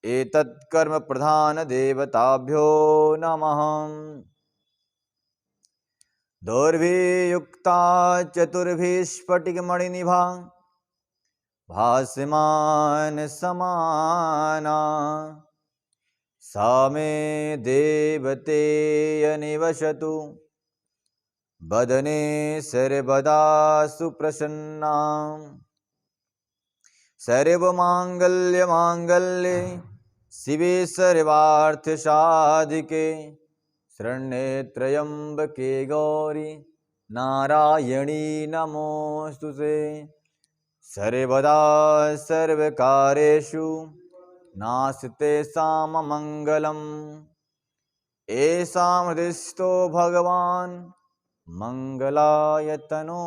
एतत्कर्म प्रधान देवताभ्यो नमः। दोर्भिर्युक्ता चतुर्भिः स्फटिकमणिनिभा भासमान समाना सा मे देवतेय निवसतु वदने सर्वदा सुप्रसन्ना। सर्वमांगल्ये शिवे सर्वार्थसाधिके शरण्ये त्र्यंबके गौरी नारायणी नमोस्तुते। सर्वदा सर्वकार्येषु नास्ते साममंगलम्। येषां हृदिस्थो भगवान् मंगलाय तनो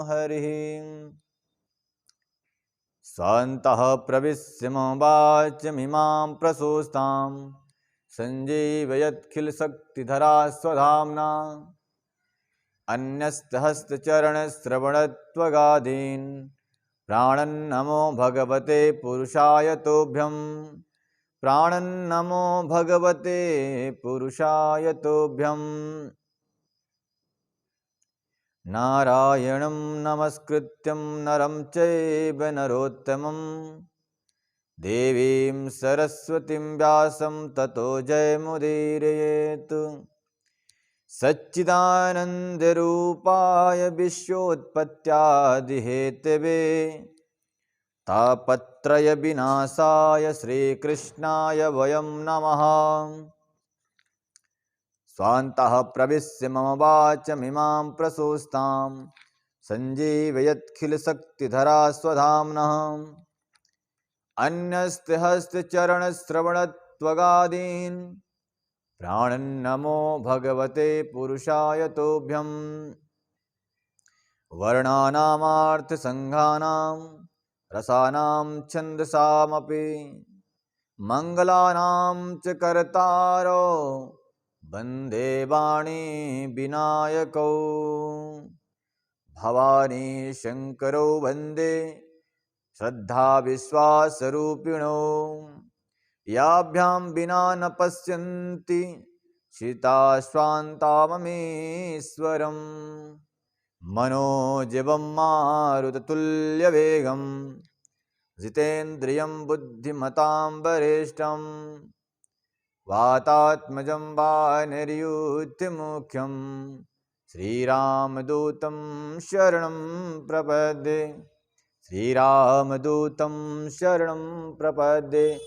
हरिः। स्वान्तः प्रविश्य मम वाचमिमां प्रशोस्तां सञ्जीवयत्खिलशक्तिधरा स्वधाम्ना। अन्यस्तहस्तचरणश्रवणत्वगादीन् प्राणन्नमो भगवते पुरुषाय तुभ्यं। प्राणन्नमो भगवते पुरुषाय तुभ्यं। नारायणं नमस्कृत्यं नरं चैव नरोत्तमं देवीं सरस्वतीं व्यासं ततो जयमुदीरयेत्। सच्चिदानन्दरूपाय विश्वोत्पत्त्यादिहेतवे तापत्रयविनाशाय श्रीकृष्णाय वयं नमः। स्वान्तः प्रविश्य मम वाचमिमां प्रशोस्तां सञ्जीवयत्खिलशक्तिधरा स्वधाम्नः। अन्यस्तेहस्तचरणश्रवणत्वगादीन् प्राणन्नमो भगवते पुरुषाय तुभ्यं। वर्णानामार्थसङ्घानां रसानां छन्दसामपि मङ्गलानां च कर्तारो वन्दे वाणी विनायकौ। भवानी शंकरौ वन्दे श्रद्धा विश्वासरूपिणौ। याभ्यां विना न पश्यन्ति शीताश्वान्ताममीश्वरम्। मनोजवं मारुततुल्यवेगं जितेन्द्रियं बुद्धिमतां वरिष्ठं। वातात्मजं वानरयूथमुख्यं श्रीरामदूतं शरणं प्रपद्ये। श्रीरामदूतं शरणं प्रपद्ये।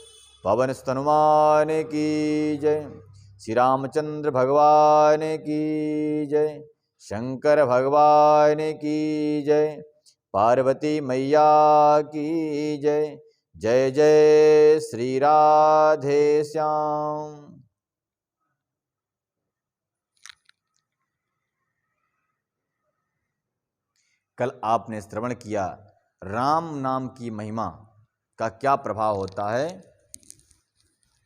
पवन हनुमान की जय। श्री रामचंद्र भगवान की जय। शंकर भगवान की जय। पार्वती मैया की जय। जय जय श्री राधे श्याम। कल आपने श्रवण किया राम नाम की महिमा का क्या प्रभाव होता है,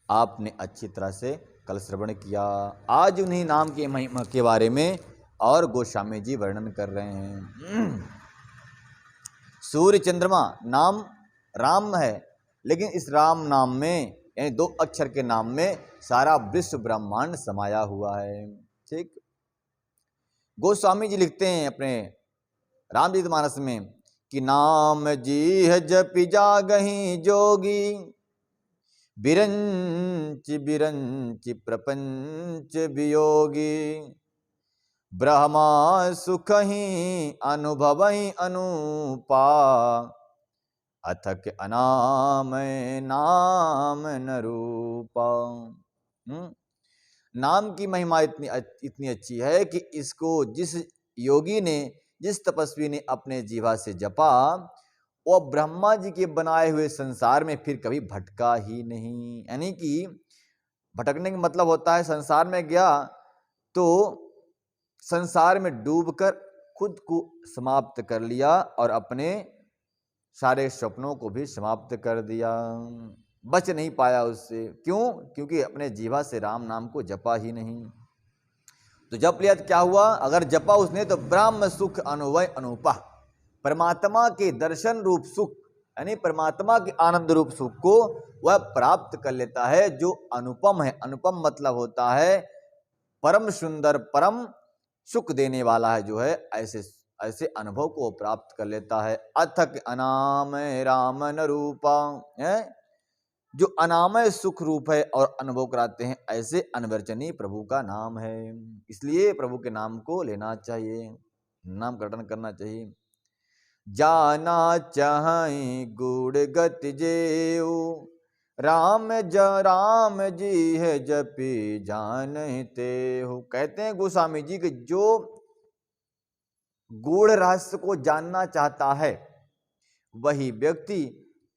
आपने अच्छी तरह से कल श्रवण किया। आज उन्हीं नाम की महिमा के बारे में और गोस्वामी जी वर्णन कर रहे हैं। सूर्य चंद्रमा नाम राम है, लेकिन इस राम नाम में यानी 2 अक्षर के नाम में सारा विश्व ब्रह्मांड समाया हुआ है। ठीक, गोस्वामी जी लिखते हैं अपने रामचरितमानस में कि नाम जी है जपि जागहि जोगी बिरंच बिरंच प्रपंच वियोगी। ब्रह्मा सुख ही अनुभवहि अनुपा अथक अनाम नाम न रूपा। नाम की महिमा इतनी अच्छी है कि इसको जिस योगी ने, जिस तपस्वी ने अपने जीवा से जपा, वो ब्रह्मा जी के बनाए हुए संसार में फिर कभी भटका ही नहीं। यानी कि भटकने का मतलब होता है संसार में गया तो संसार में डूबकर खुद को समाप्त कर लिया और अपने सारे सपनों को भी समाप्त कर दिया, बच नहीं पाया उससे। क्यों? क्योंकि अपने जीवा से राम नाम को जपा ही नहीं। तो जप लिया तो क्या हुआ? अगर जपा उसने तो ब्रह्म सुख अनुभव अनुपा, परमात्मा के दर्शन रूप सुख यानी परमात्मा के आनंद रूप सुख को वह प्राप्त कर लेता है, जो अनुपम है। अनुपम मतलब होता है परम सुंदर, परम सुख देने वाला है, जो है ऐसे ऐसे अनुभव को प्राप्त कर लेता है। अथक अनामय रामन रूपा है, जो अनामय सुख रूप है और अनुभव कराते हैं, ऐसे अनवर्चनीय प्रभु का नाम है। इसलिए प्रभु के नाम को लेना चाहिए, नाम कर्तन करना चाहिए। जाना चाहि गुण गति जेऊ, राम जी है जपी जानते हो। कहते हैं गोस्वामी जी कि जो गूढ़ रहस्य को जानना चाहता है, वही व्यक्ति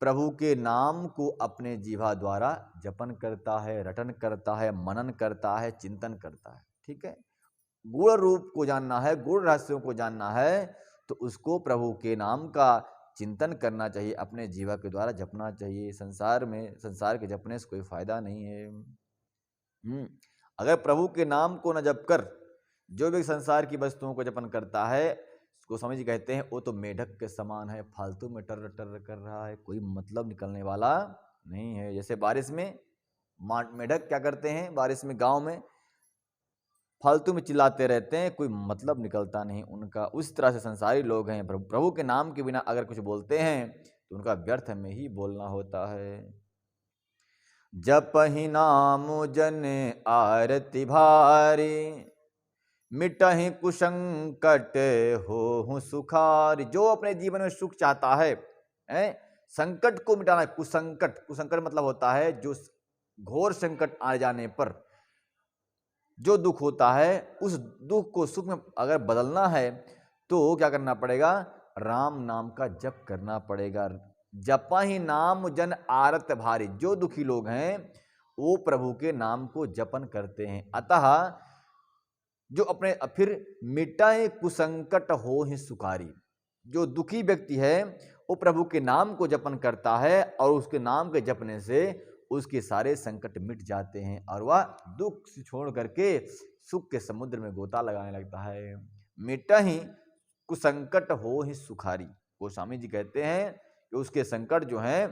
प्रभु के नाम को अपने जीवा द्वारा जपन करता है, रटन करता है, मनन करता है, चिंतन करता है। ठीक है, गूढ़ रूप को जानना है, गूढ़ रहस्यों को जानना है, तो उसको प्रभु के नाम का चिंतन करना चाहिए, अपने जीवा के द्वारा जपना चाहिए। संसार के जपने से कोई फायदा नहीं है। अगर प्रभु के नाम को न जप कर जो भी संसार की वस्तुओं को जपन करता है, गोस्वामी जी कहते हैं वो तो मेढक के समान है, फालतू में टर टर कर रहा है, कोई मतलब निकलने वाला नहीं है। जैसे बारिश में मेढक क्या करते हैं, बारिश में गांव में फालतू में चिल्लाते रहते हैं, कोई मतलब निकलता नहीं उनका। उस तरह से संसारी लोग हैं, प्रभु के नाम के बिना अगर कुछ बोलते हैं तो उनका व्यर्थ में ही बोलना होता है। जप ही नाम जन आरती भारी, मिटहि कुसंकट हो सुखारी। जो अपने जीवन में सुख चाहता है, संकट को मिटाना। कुसंकट मतलब होता है जो घोर संकट आ जाने पर जो दुख होता है, उस दुख को सुख में अगर बदलना है तो क्या करना पड़ेगा, राम नाम का जप करना पड़ेगा। जपा ही नाम जन आरत भारी। जो दुखी लोग हैं वो प्रभु के नाम को जपन करते हैं। अतः जो अपने फिर मिटाए कुसंकट हो ही सुखारी। जो दुखी व्यक्ति है वो प्रभु के नाम को जपन करता है और उसके नाम के जपने से उसके सारे संकट मिट जाते हैं और वह दुख से छोड़ करके सुख के समुद्र में गोता लगाने लगता है। मिटा ही कुसंकट हो ही सुखारी। गोस्वामी जी कहते हैं कि उसके संकट जो हैं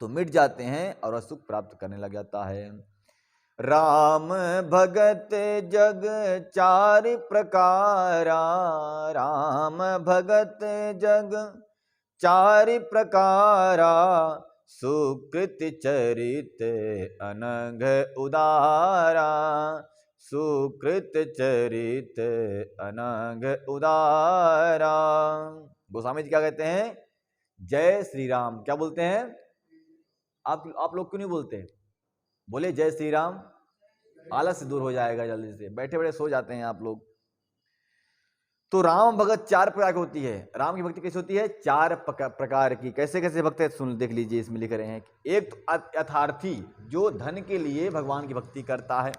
तो मिट जाते हैं और वह सुख प्राप्त करने लग जाता है। राम भगत जग चार प्रकारा, राम भगत जग चार प्रकारा, सुकृत चरित अनघ उदारा, सुकृत चरित अनघ उदारा। गोस्वामी जी क्या कहते हैं, जय श्री राम। क्या बोलते हैं आप लोग क्यों नहीं बोलते, बोले जय श्री राम, आलस दूर हो जाएगा जल्दी से। बैठे बैठे सो जाते हैं आप लोग। तो राम भगत चार प्रकार की होती है। राम की भक्ति कैसे होती है, चार प्रकार की। कैसे कैसे भक्त है सुन देख लीजिए, इसमें लिख रहे हैं। एक तो यथार्थी, जो धन के लिए भगवान की भक्ति करता है,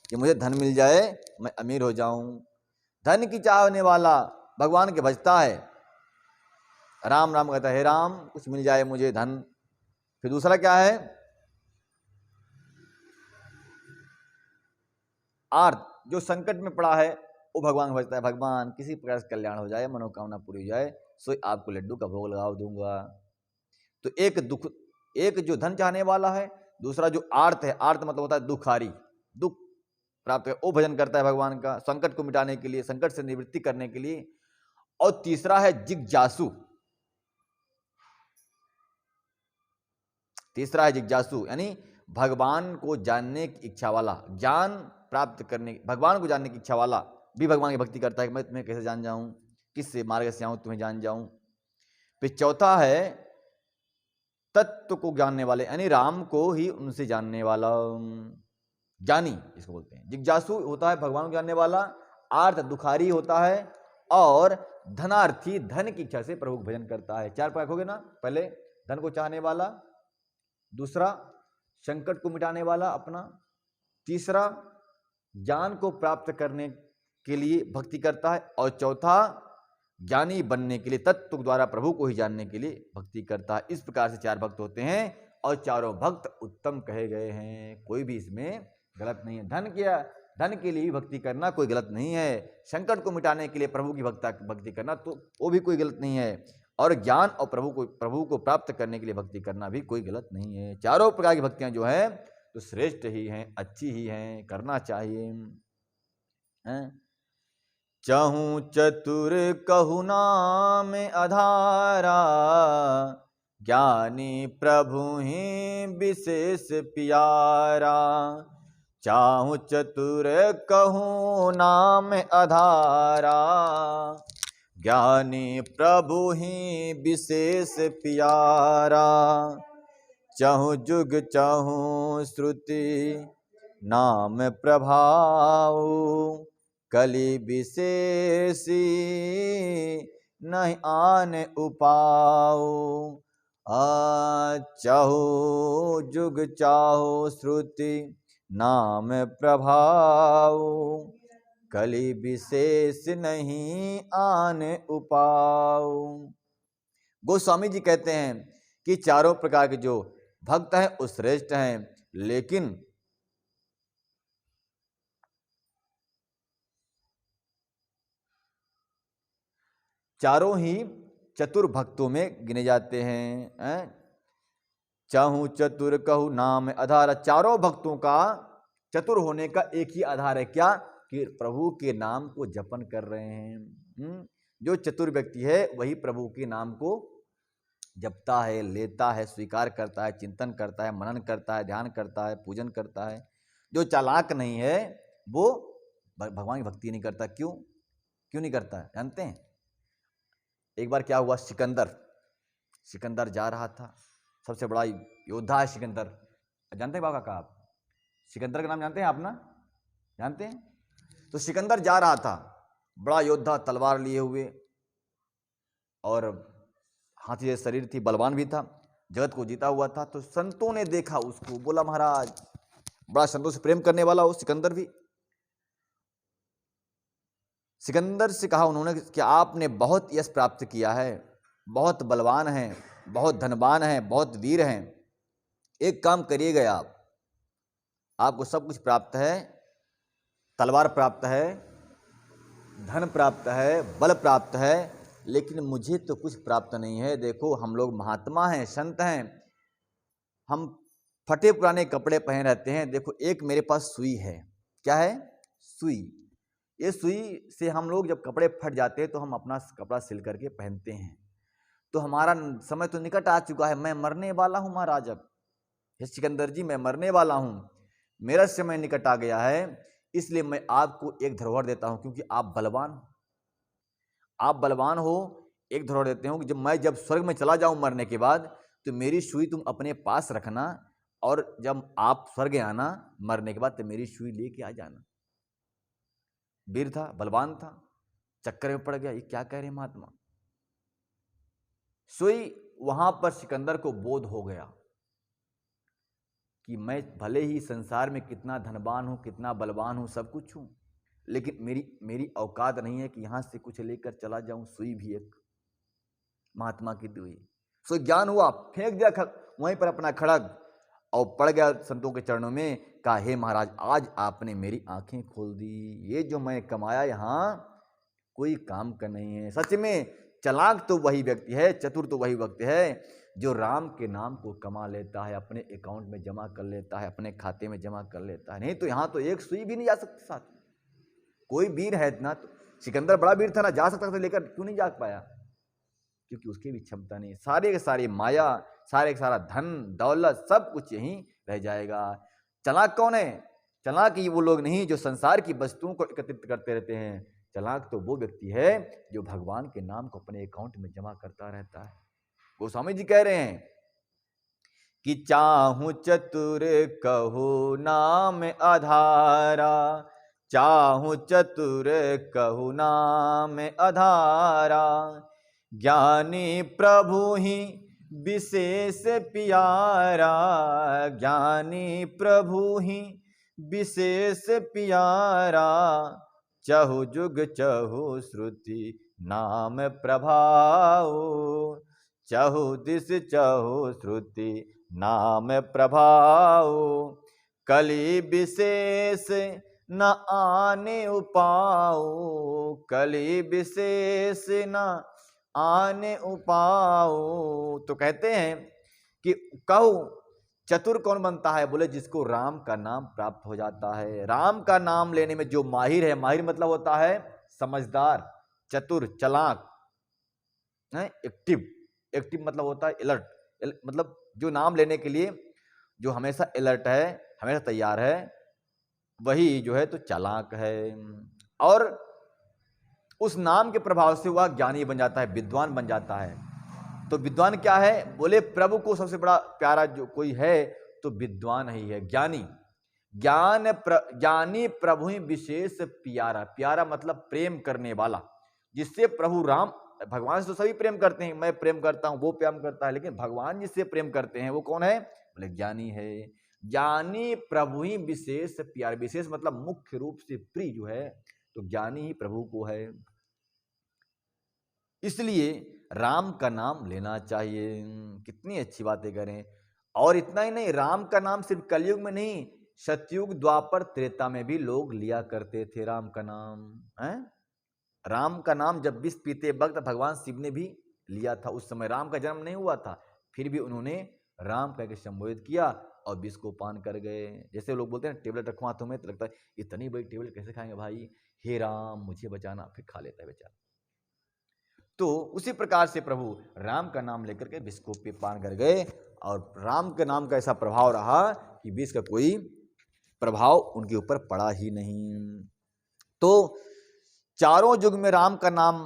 कि मुझे धन मिल जाए, मैं अमीर हो जाऊं। धन की चाहने वाला भगवान के भजता है, राम राम कहता है, हे राम कुछ मिल जाए मुझे धन। फिर दूसरा क्या है, आर्त, जो संकट में पड़ा है वो भगवान भजता है, भगवान किसी प्रकार से कल्याण हो जाए, मनोकामना पूरी हो जाए, सो आपको लड्डू का भोग लगा दूंगा। तो एक जो धन चाहने वाला है, दूसरा जो आर्त है, आर्त मतलब होता है दुखारी, दुख प्राप्त है, वो भजन करता है भगवान का संकट को मिटाने के लिए, संकट से निवृत्ति करने के लिए। और तीसरा है जिज्ञासु, तीसरा है जिज्ञासु, यानी भगवान को जानने की इच्छा वाला, ज्ञान प्राप्त करने, भगवान को जानने की इच्छा वाला भी भगवान की भक्ति करता है कि मैं तुम्हें कैसे जान जाऊं, किससे मार्ग से आऊं तुम्हें जान जाऊं। फिर चौथा है तत्व को जानने वाले, यानी राम को ही उनसे जानने वाला, ज्ञानी जिसको बोलते हैं। जिज्ञासु होता है भगवान को जानने वाला, आर्त दुखारी होता है, और धनार्थी धन की इच्छा से प्रभु भजन करता है। चार प्रकार हो गए ना, पहले धन को चाहने वाला, दूसरा संकट को मिटाने वाला अपना, तीसरा ज्ञान को प्राप्त करने के लिए भक्ति करता है, और चौथा ज्ञानी बनने के लिए, तत्व द्वारा प्रभु को ही जानने के लिए भक्ति करता है। इस प्रकार से चार भक्त होते हैं और चारों भक्त उत्तम कहे गए हैं, कोई भी इसमें गलत नहीं है। धन के लिए भी भक्ति करना कोई गलत नहीं है, संकट को मिटाने के लिए प्रभु की भक्ति करना तो वो भी कोई गलत नहीं है, और ज्ञान और प्रभु को प्राप्त करने के लिए भक्ति करना भी कोई गलत नहीं है। चारों प्रकार की भक्तियां जो हैं तो श्रेष्ठ ही हैं, अच्छी ही हैं, करना चाहिए। हैं चहु चतुर कहु नाम आधारा, ज्ञानी प्रभु ही विशेष प्यारा। चाहु चतुर कहु नाम आधारा, ज्ञानी प्रभु ही विशेष प्यारा। चहु जुग चहु श्रुति नाम प्रभाव, कलि विशेषी नहीं आन उपाऊ। चहु जुग चाहु श्रुति नाम प्रभाव, कलि विशेष नहीं आन उपाऊ। गोस्वामी जी कहते हैं कि चारों प्रकार के जो भक्त हैं वो श्रेष्ठ हैं, लेकिन चारों ही चतुर भक्तों में गिने जाते हैं। चाहू चतुर कहू नाम आधार, चारों भक्तों का चतुर होने का एक ही आधार है, क्या? कि प्रभु के नाम को जपन कर रहे हैं। जो चतुर व्यक्ति है वही प्रभु के नाम को जपता है, लेता है, स्वीकार करता है, चिंतन करता है, मनन करता है, ध्यान करता है, पूजन करता है। जो चालाक नहीं है वो भगवान की भक्ति नहीं करता। क्यों नहीं करता है जानते हैं? एक बार क्या हुआ, सिकंदर जा रहा था, सबसे बड़ा योद्धा है सिकंदर। जानते हैं बाबा का आप सिकंदर का नाम जानते हैं आप ना? जानते हैं? तो सिकंदर जा रहा था, बड़ा योद्धा, तलवार लिए हुए और हाथी जैसे शरीर थी, बलवान भी था, जगत को जीता हुआ था। तो संतों ने देखा उसको, बोला महाराज, बड़ा संतों से प्रेम करने वाला वो सिकंदर भी। सिकंदर से कहा उन्होंने कि आपने बहुत यश प्राप्त किया है, बहुत बलवान हैं, बहुत धनवान हैं, बहुत वीर हैं। एक काम करिएगा, आपको सब कुछ प्राप्त है, तलवार प्राप्त है, धन प्राप्त है, बल प्राप्त है, लेकिन मुझे तो कुछ प्राप्त नहीं है। देखो हम लोग महात्मा हैं, संत हैं, हम फटे पुराने कपड़े पहन रहते हैं। देखो एक मेरे पास सुई है। क्या है? सुई। ये सुई से हम लोग जब कपड़े फट जाते हैं तो हम अपना कपड़ा सिल करके पहनते हैं। तो हमारा समय तो निकट आ चुका है, मैं मरने वाला हूँ महाराज। अब हे सिकंदर जी, मैं मरने वाला हूँ, मेरा समय निकट आ गया है, इसलिए मैं आपको एक धरोहर देता हूँ, क्योंकि आप बलवान हो। एक धरोहर देते हूँ कि जब स्वर्ग में चला जाऊं मरने के बाद, तो मेरी सुई तुम अपने पास रखना, और जब आप स्वर्ग आना मरने के बाद तो मेरी सुई लेके आ जाना। वीर था, बलवान था, चक्कर में पड़ गया, ये क्या कह रहे महात्मा। सुई वहां पर सिकंदर को बोध हो गया कि मैं भले ही संसार में कितना धनवान हूं, कितना बलवान हूं, सब कुछ हूं, लेकिन मेरी औकात नहीं है कि यहां से कुछ लेकर चला जाऊं। सुई भी एक महात्मा की दी हुई। सो ज्ञान हुआ, फेंक दिया वहीं पर अपना खड़ग, और पड़ गया संतों के चरणों में, कहा हे महाराज, आज आपने मेरी आंखें खोल दी। ये जो मैं कमाया यहाँ कोई काम का नहीं है। सच में चालाक तो वही व्यक्ति है, चतुर तो वही व्यक्ति है जो राम के नाम को कमा लेता है, अपने अकाउंट में जमा कर लेता है, अपने खाते में जमा कर लेता है। नहीं तो यहाँ तो एक सुई भी नहीं जा सकती साथ। कोई वीर है ना, तो सिकंदर बड़ा वीर था ना, जा सकता था लेकर, क्यों नहीं जा पाया? क्योंकि उसकी भी क्षमता नहीं। सारे के सारी माया, सारे का सारा धन दौलत सब कुछ यहीं रह जाएगा। चालाक कौन है? चालाक ही वो लोग नहीं जो संसार की वस्तुओं को एकत्रित करते रहते हैं। चालाक तो वो व्यक्ति है जो भगवान के नाम को अपने अकाउंट में जमा करता रहता है। गोस्वामी जी कह रहे हैं कि चाहू चतुर कहू नाम आधारा, चाहू चतुर कहू नाम आधारा, ज्ञानी प्रभु ही विशेष प्यारा, ज्ञानी प्रभु ही विशेष प्यारा, चहु जुग चहु श्रुति नाम प्रभाव, चहु दिस चहु श्रुति नाम प्रभाव, कलि विशेष न आने उपाओ, कलि विशेष न आने उपाओ। तो कहते हैं कि कहो चतुर कौन बनता है? बोले जिसको राम का नाम प्राप्त हो जाता है। राम का नाम लेने में जो माहिर है, माहिर मतलब होता है समझदार, चतुर, चालाक, एक्टिव। एक्टिव मतलब होता है अलर्ट, मतलब जो नाम लेने के लिए जो हमेशा अलर्ट है, हमेशा तैयार है, वही जो है तो चालाक है। और उस नाम के प्रभाव से वह ज्ञानी बन जाता है, विद्वान बन जाता है। तो विद्वान क्या है? बोले प्रभु को सबसे बड़ा प्यारा जो कोई है तो विद्वान ही है, ज्ञानी। ज्ञानी प्रभु ही विशेष प्यारा। प्यारा मतलब प्रेम करने वाला, जिससे प्रभु राम, भगवान से तो सभी प्रेम करते हैं, मैं प्रेम करता हूं, वो प्रेम करता है, लेकिन भगवान जिससे प्रेम करते हैं वो कौन है? बोले ज्ञानी है। ज्ञानी प्रभु ही विशेष प्यार। विशेष मतलब मुख्य रूप से प्रिय जो है तो ज्ञानी ही प्रभु को है। इसलिए राम का नाम लेना चाहिए। कितनी अच्छी बातें करें। और इतना ही नहीं, राम का नाम सिर्फ कलयुग में नहीं, सतयुग, द्वापर, त्रेता में भी लोग लिया करते थे राम का नाम है। राम का नाम जब विष पीते वक्त भगवान शिव ने भी लिया था। उस समय राम का जन्म नहीं हुआ था, फिर भी उन्होंने राम कह के संबोधित किया और विष को पान कर गए। जैसे लोग बोलते हैं टेबलेट रखो हाथों में, तो लगता है इतनी बड़ी टेबलेट कैसे खाएंगे भाई, हे राम मुझे बचाना, फिर खा लेता है बेचारा। तो उसी प्रकार से प्रभु राम का नाम लेकर के विष को पान कर गए, और राम के नाम का ऐसा प्रभाव रहा कि विष का कोई प्रभाव उनके ऊपर पड़ा ही नहीं। तो चारों युग में राम का नाम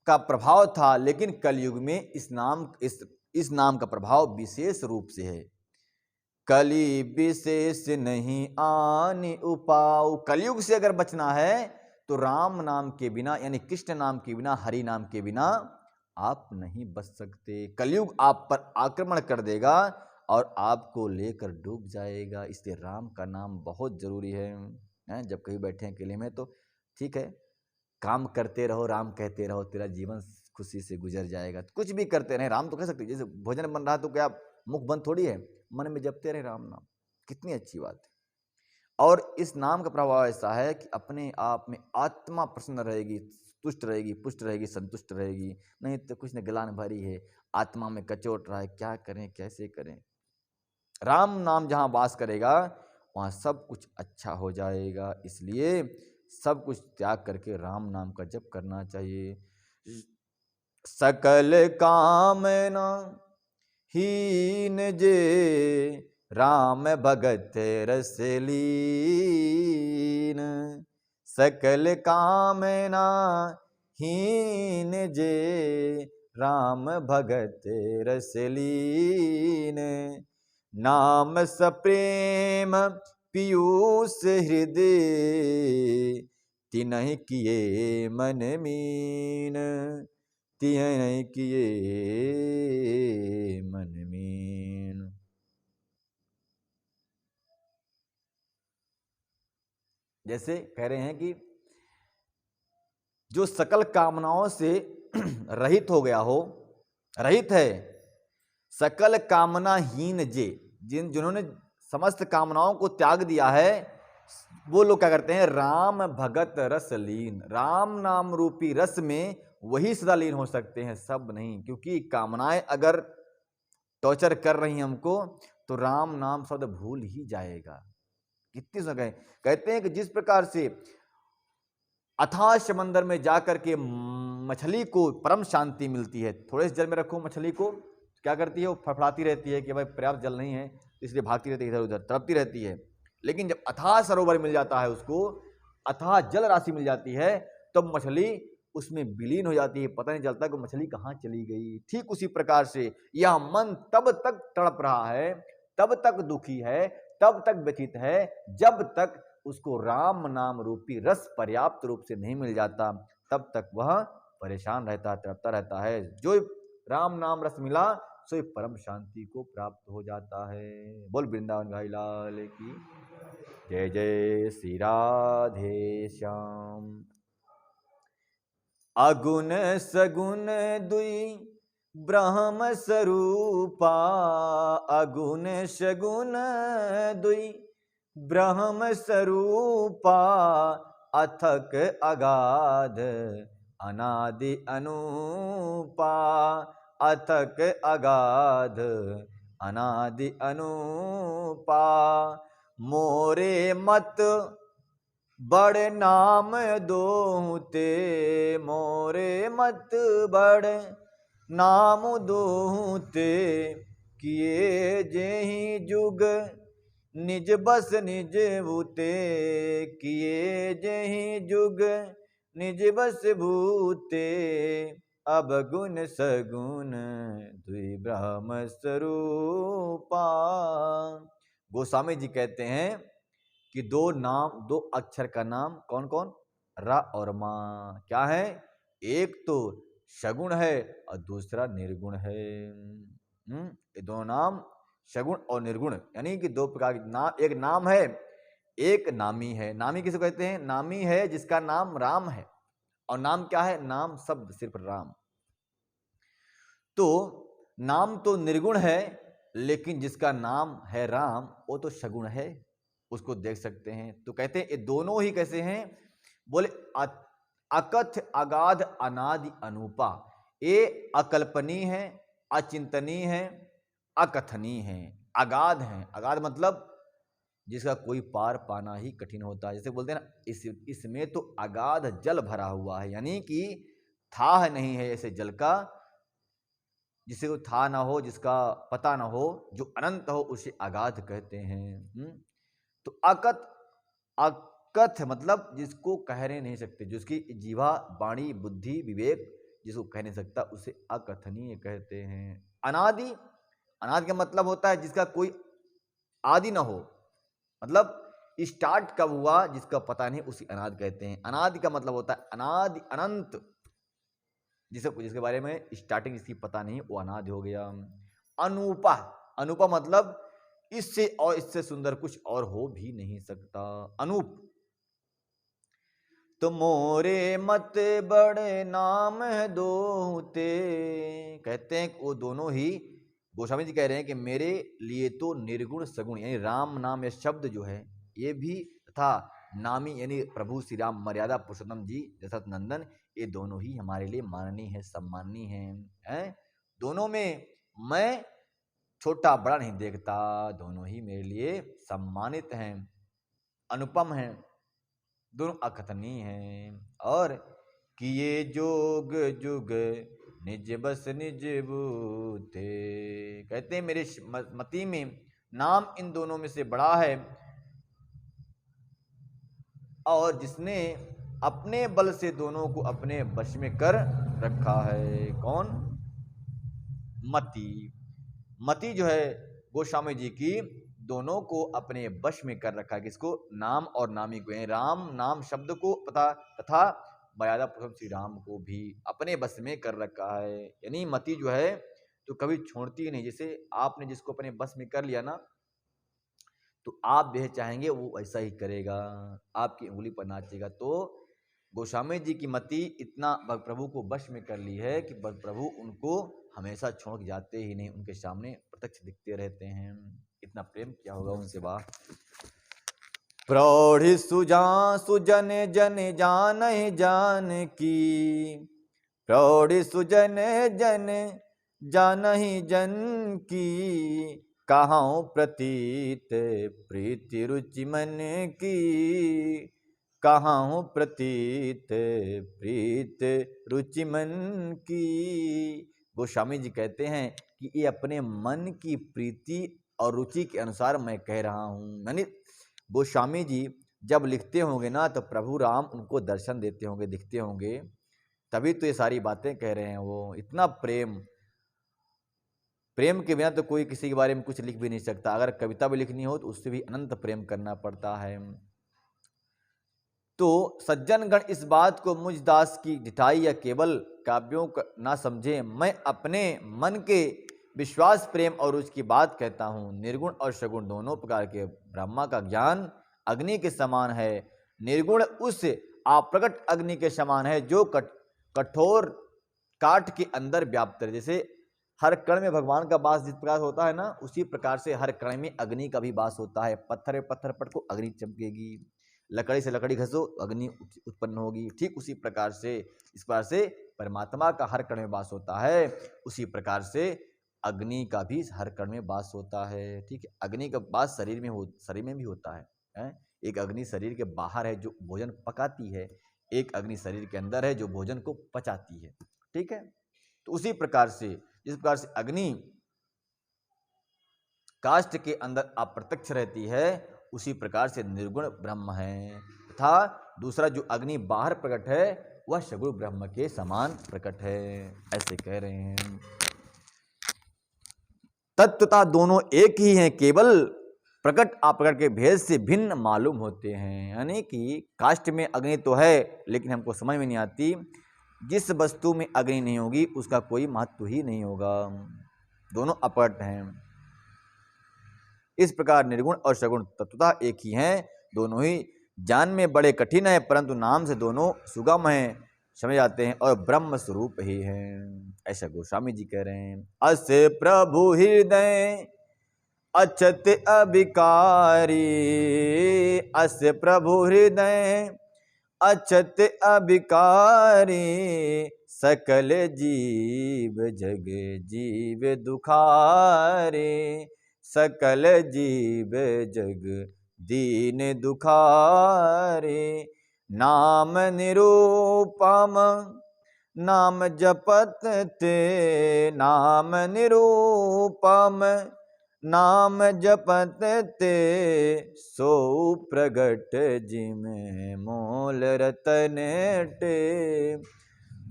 का प्रभाव था, लेकिन कलयुग में इस नाम का प्रभाव विशेष रूप से है। कली विशेष नहीं आनि उपाऊ। कलयुग से अगर बचना है तो राम नाम के बिना, यानी कृष्ण नाम के बिना, हरि नाम के बिना आप नहीं बच सकते। कलयुग आप पर आक्रमण कर देगा और आपको लेकर डूब जाएगा। इसलिए राम का नाम बहुत जरूरी है। जब कहीं बैठे हैं अकेले में तो ठीक है, काम करते रहो, राम कहते रहो, तेरा जीवन खुशी से गुजर जाएगा। कुछ भी करते रहे, राम तो कह सकते। जैसे भोजन बन रहा तो क्या मुख बंद थोड़ी है, मन में जपते रहे राम नाम, कितनी अच्छी बात है। और इस नाम का प्रभाव ऐसा है कि अपने आप में आत्मा प्रसन्न रहेगी, तुष्ट रहेगी, पुष्ट रहेगी, संतुष्ट रहेगी। नहीं तो कुछ न गिलान भरी है, आत्मा में कचोट रहा है, क्या करें कैसे करें। राम नाम जहां वास करेगा वहां सब कुछ अच्छा हो जाएगा। इसलिए सब कुछ त्याग करके राम नाम का जप करना चाहिए। सकल कामना हीन जे राम भगत रस लीन। सकल कामना हीन जे राम भगत रस लीन। नाम सप्रेम पीयूष हृदय तिन्हि किए मन मीन। तिन्हि किए मन मीन। जैसे कह रहे हैं कि जो सकल कामनाओं से रहित हो गया हो, रहित है, सकल कामनाहीन जे, जिन्होंने समस्त कामनाओं को त्याग दिया है, वो लोग क्या करते हैं? राम भगत रस लीन। राम नाम रूपी रस में वही सदा लीन हो सकते हैं, सब नहीं। क्योंकि कामनाएं अगर टॉर्चर कर रही हैं हमको तो राम नाम शब्द भूल ही जाएगा। कितनी जगह कहते हैं कि जिस प्रकार से अथाह समंदर में जाकर के मछली को परम शांति मिलती है, थोड़े से जल में रखो मछली को, क्या करती है? वो फड़फड़ाती रहती है कि भाई पर्याप्त जल नहीं है, इसलिए भागती रहती है, इधर उधर तड़पती रहती है। लेकिन जब अथाह सरोवर मिल जाता है, उसको अथाह जल राशि मिल जाती है, तब मछली उसमें विलीन हो जाती है, पता नहीं चलता कि मछली कहाँ चली गई। ठीक उसी प्रकार से यह मन तब तक तड़प रहा है, तब तक दुखी है, तब तक व्यथित है, जब तक उसको राम नाम रूपी रस पर्याप्त रूप से नहीं मिल जाता, तब तक वह परेशान रहता, तड़पता रहता है। जो राम नाम रस मिला सो परम शांति को प्राप्त हो जाता है। बोल वृंदावन भाई लाल की जय। जय श्री राधे श्याम। अगुण सगुण दुई ब्रह्म स्वरूपा। अगुण सगुण दुई ब्रह्म स्वरूपा। अथक अगाध अनादि अनूपा अथक अगाध, अनादि अनूपा। मोरे मत बड़ नाम दोहु ते, मोरे मत बड़ नाम दोहु ते। किए जेहि जुग निज बस निज भूते, किए जेहि जुग निज बस भूते। अब गुण सगुण द्वि ब्रह्म स्वरूपा। गोस्वामी जी कहते हैं कि दो नाम, दो अक्षर का नाम कौन कौन? रा और मा। क्या है? एक तो सगुण है और दूसरा निर्गुण है। ये दोनों नाम सगुण और निर्गुण, यानी कि दो प्रकार के नाम। एक नाम है, एक नामी है। नामी किसे कहते हैं? नामी है जिसका नाम राम है। और नाम क्या है? नाम शब्द सिर्फ राम। तो नाम तो निर्गुण है, लेकिन जिसका नाम है राम वो तो सगुण है, उसको देख सकते हैं। तो कहते हैं ये दोनों ही कैसे हैं? बोले अकथ अगाध अनादि अनूपा। ये अकल्पनीय है, अचिंतनीय है, अकथनीय है, अगाध है। अगाध मतलब जिसका कोई पार पाना ही कठिन होता है। जैसे बोलते हैं ना, इसमें तो अगाध जल भरा हुआ है, यानी कि थाह नहीं है ऐसे जल का। जिसे को था ना हो, जिसका पता ना हो, जो अनंत हो, उसे अगाध कहते हैं। तो अकथ मतलब जिसको कह नहीं सकते, जिसकी जीवा वाणी बुद्धि विवेक जिसको कह नहीं सकता, उसे अकथनीय कहते हैं। अनादि, अनादि का मतलब होता है जिसका कोई आदि ना हो, मतलब स्टार्ट कब हुआ जिसका पता नहीं, उसी अनादि कहते हैं। अनादि का मतलब होता है अनादि अनंत, जिसके बारे में स्टार्टिंग इसकी पता नहीं, वो अनादि हो गया। अनूपा, अनूपा मतलब इससे और इससे सुंदर कुछ और हो भी नहीं सकता। अनूप। तो मोरे मत बड़े नाम दोते, कहते हैं वो दोनों ही गोस्वामी जी कह रहे हैं कि मेरे लिए तो निर्गुण सगुण, यानी राम नाम या शब्द जो है ये भी, तथा नामी यानी प्रभु श्री राम मर्यादा पुरुषोत्तम जी दशरथ नंदन, ये दोनों ही हमारे लिए माननीय है, सम्माननीय है। दोनों में मैं छोटा बड़ा नहीं देखता, दोनों ही मेरे लिए सम्मानित हैं, अनुपम हैं, दोनों अकथनीय हैं। और किए जोग जुग निज बस निज बूते, कहते हैं मेरे मति में नाम इन दोनों में से बड़ा है, और जिसने अपने बल से दोनों को अपने वश में कर रखा है। कौन? मति। मति जो है गोस्वामी जी की, दोनों को अपने वश में कर रखा है। किसको? नाम और नामी को, राम नाम शब्द को तथा मर्यादा पुरुषोत्तम श्री राम को भी अपने बस में कर रखा है। यानी मति जो है तो कभी छोड़ती ही नहीं। जैसे आपने जिसको अपने बस में कर लिया ना, तो आप भी चाहेंगे वो ऐसा ही करेगा, आपकी उंगली पर नाचेगा। तो गोस्वामी जी की मति इतना प्रभु को वश में कर ली है कि प्रभु उनको हमेशा छोड़ के जाते ही नहीं, उनके सामने प्रत्यक्ष दिखते रहते हैं। इतना प्रेम क्या होगा उनसे। वाह। प्रौढ़ सुजन जन जान जान की, प्रौढ़ सुजन जन जान जन की, कहाँ प्रतीत प्रीति रुचि मन की, कहाँ प्रतीत प्रीत रुचि मन की। गोस्वामी जी कहते हैं कि ये अपने मन की प्रीति और रुचि के अनुसार मैं कह रहा हूँ। यानी गोस्वामी जी जब लिखते होंगे ना, तो प्रभु राम उनको दर्शन देते होंगे, दिखते होंगे, तभी तो ये सारी बातें कह रहे हैं। वो इतना प्रेम, प्रेम के बिना तो कोई किसी के बारे में कुछ लिख भी नहीं सकता। अगर कविता भी लिखनी हो तो उससे भी अनंत प्रेम करना पड़ता है। तो सज्जन गण इस बात को मुझ दास की ढिठाई या केवल काव्यों का ना समझे, मैं अपने मन के विश्वास प्रेम और उसकी बात कहता हूँ। निर्गुण और सगुण दोनों प्रकार के ब्रह्मा का ज्ञान अग्नि के समान है। निर्गुण उस अप्रकट अग्नि के समान है जो कठोर काठ के अंदर व्याप्त है। जैसे हर कण में भगवान का वास जिस प्रकार होता है ना, उसी प्रकार से हर कण में अग्नि का भी वास होता है। पत्थर पत्थर पर को अग्नि चमकेगी, लकड़ी से लकड़ी घसो अग्नि उत्पन्न होगी। ठीक उसी प्रकार से इस प्रकार से परमात्मा का हर कण में वास होता है, उसी प्रकार से अग्नि का भी हर कण में वास होता है। ठीक है, अग्नि का वास शरीर में भी होता है? एक अग्नि शरीर के बाहर है जो भोजन पकाती है, एक अग्नि शरीर के अंदर है जो भोजन को पचाती है। ठीक है, तो उसी प्रकार से जिस प्रकार से अग्नि काष्ठ के अंदर अप्रत्यक्ष रहती है, उसी प्रकार से निर्गुण ब्रह्म है, तथा दूसरा जो अग्नि बाहर प्रकट है वह सगुण ब्रह्म के समान प्रकट है, ऐसे कह रहे हैं। तत्वता दोनों एक ही हैं, केवल प्रकट अप्रकट के भेद से भिन्न मालूम होते हैं। यानी कि काष्ठ में अग्नि तो है लेकिन हमको समझ में नहीं आती। जिस वस्तु में अग्नि नहीं होगी उसका कोई महत्व ही नहीं होगा, दोनों अपरट हैं। इस प्रकार निर्गुण और सगुण तत्वता एक ही हैं, दोनों ही जान में बड़े कठिन है, परंतु नाम से दोनों सुगम हैं, समझ जाते हैं और ब्रह्म स्वरूप ही हैं, ऐसा गोस्वामी जी कह रहे हैं। अस्य प्रभु हृदय अचत अभिकारी, अस्य प्रभु हृदय अचत अभिकारी, सकल जीव जग जीव दुखारे, सकल जीव जग दीन दुखारे। नाम निरूपम नाम जपत ते, नाम निरूपम नाम जपत ते, सो प्रगट जिमें मोल रतन टे,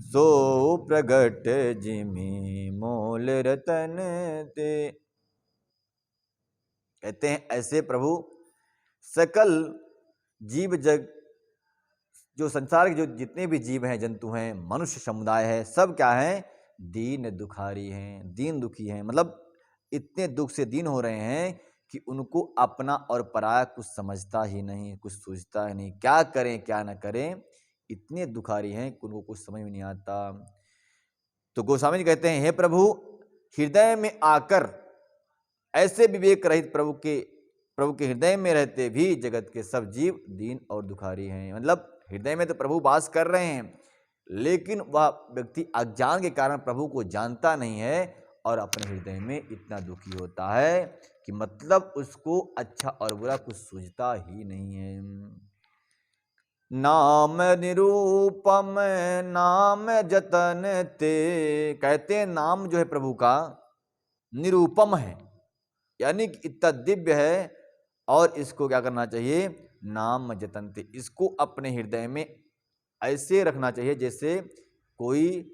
सो प्रगट जिमें मोल रतन ते। कहते हैं ऐसे प्रभु सकल जीव जग, जो संसार के जो जितने भी जीव हैं, जंतु हैं, मनुष्य समुदाय है, सब क्या हैं? दीन दुखारी हैं, दीन दुखी हैं। मतलब इतने दुख से दीन हो रहे हैं कि उनको अपना और पराया कुछ समझता ही नहीं, कुछ सोचता ही नहीं, क्या करें क्या ना करें, इतने दुखारी हैं कि उनको कुछ समझ में नहीं आता। तो गोस्वामी जी कहते हैं, हे प्रभु, हृदय में आकर ऐसे विवेक रहित प्रभु के हृदय में रहते भी जगत के सब जीव दीन और दुखारी हैं। मतलब हृदय में तो प्रभु वास कर रहे हैं, लेकिन वह व्यक्ति अज्ञान के कारण प्रभु को जानता नहीं है और अपने हृदय में इतना दुखी होता है कि मतलब उसको अच्छा और बुरा कुछ सूझता ही नहीं है। नाम निरूपम नाम जतन ते, कहते हैं नाम जो है प्रभु का निरूपम है, यानी कि इतना दिव्य है, और इसको क्या करना चाहिए? नाम जतनते, इसको अपने हृदय में ऐसे रखना चाहिए जैसे कोई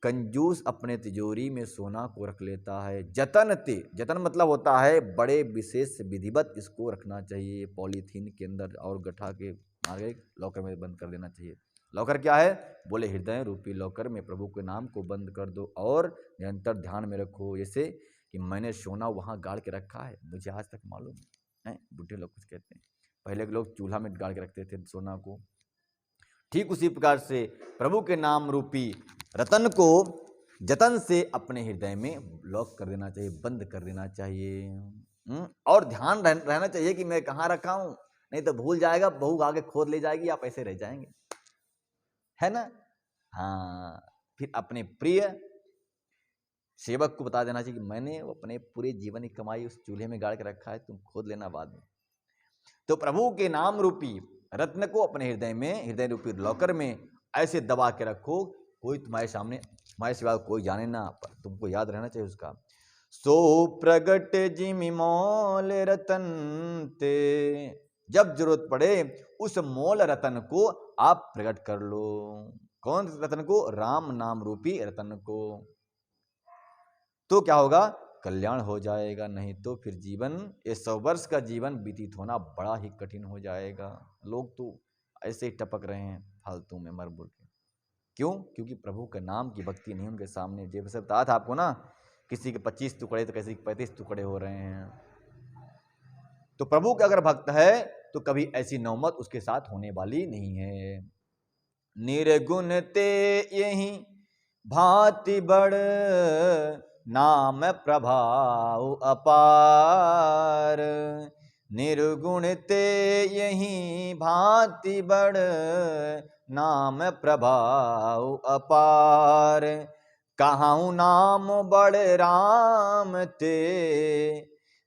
कंजूस अपने तिजोरी में सोना को रख लेता है। जतनते, जतन मतलब होता है बड़े विशेष विधिवत इसको रखना चाहिए, पॉलीथीन के अंदर और गठा के आगे लॉकर में बंद कर देना चाहिए। लॉकर क्या है? बोले हृदय रूपी लॉकर में प्रभु के नाम को बंद कर दो और निरंतर ध्यान में रखो, जैसे कि मैंने सोना वहाँ गाड़ के रखा है, मुझे आज तक मालूम है। बुढ़े लोग कुछ कहते हैं, पहले के लोग चूल्हा में गाड़ के रखते थे सोना को। ठीक उसी प्रकार से प्रभु के नाम रूपी रतन को जतन से अपने हृदय में लॉक कर देना चाहिए, बंद कर देना चाहिए। और ध्यान रहना चाहिए कि मैं कहाँ रखा हूँ, नहीं तो भूल जाएगा, बहू आगे खोद ले जाएगी, आप ऐसे रह जाएंगे, है ना? हाँ, फिर अपने प्रिय सेवक को बता देना चाहिए कि मैंने अपने पूरे जीवन की कमाई उस चूल्हे में गाड़ के रखा है, तुम खोद लेना बाद में। तो प्रभु के नाम रूपी रत्न को अपने हृदय में, हृदय रूपी लॉकर में ऐसे दबा के रखो, कोई तुम्हारे सामने, तुम्हारे सिवा कोई जाने ना, तुमको याद रहना चाहिए उसका। सो प्रगट जिमि मोल रतन ते, जब जरूरत पड़े उस मोल रतन को आप प्रकट कर लो। कौन रतन को? राम नाम रूपी रतन को। तो क्या होगा? कल्याण हो जाएगा, नहीं तो फिर जीवन, ये 100 वर्ष का जीवन व्यतीत होना बड़ा ही कठिन हो जाएगा। लोग तो ऐसे ही टपक रहे हैं फालतू में मर बुर के। क्यों? क्योंकि प्रभु के नाम की भक्ति नहीं उनके सामने। जैसे बताया था आपको ना, किसी के 25 टुकड़े तो किसी के 35 टुकड़े हो रहे हैं। तो प्रभु के अगर भक्त है तो कभी ऐसी नौबत उसके साथ होने वाली नहीं है। निर्गुण ते यही भांति बड़, नाम प्रभाव अपार, निर्गुण ते यही भांति बड़, नाम प्रभाव अपार। कहाऊँ नाम बड़ राम ते,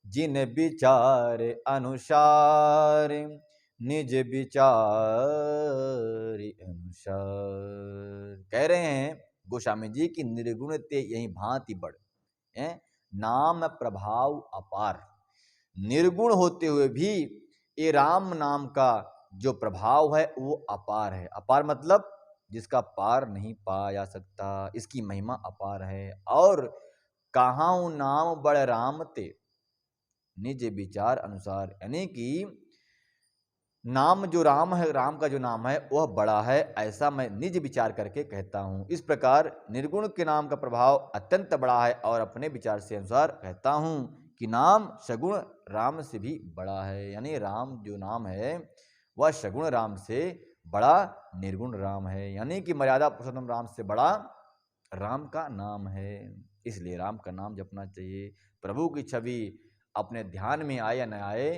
जिन विचार अनुसार, निज विचार अनुसार। कह रहे हैं गोस्वामी जी की निर्गुण ते यही भांति बड़, नाम प्रभाव अपार। निर्गुण होते हुए भी ये राम नाम का जो प्रभाव है वो अपार है। अपार मतलब जिसका पार नहीं पाया जा सकता, इसकी महिमा अपार है। और कहाऊँ नाम बड़ राम ते, निज विचार अनुसार, यानी कि नाम जो राम है, राम का जो नाम है वह बड़ा है, ऐसा मैं निज विचार करके कहता हूँ। इस प्रकार निर्गुण के नाम का प्रभाव अत्यंत बड़ा है और अपने विचार से अनुसार कहता हूँ कि नाम सगुण राम से भी बड़ा है। यानी राम जो नाम है वह सगुण राम से बड़ा निर्गुण राम है, यानी कि मर्यादा पुरुषोत्तम राम से बड़ा राम का नाम है। इसलिए राम का नाम जपना चाहिए। प्रभु की छवि अपने ध्यान में आए या न आए,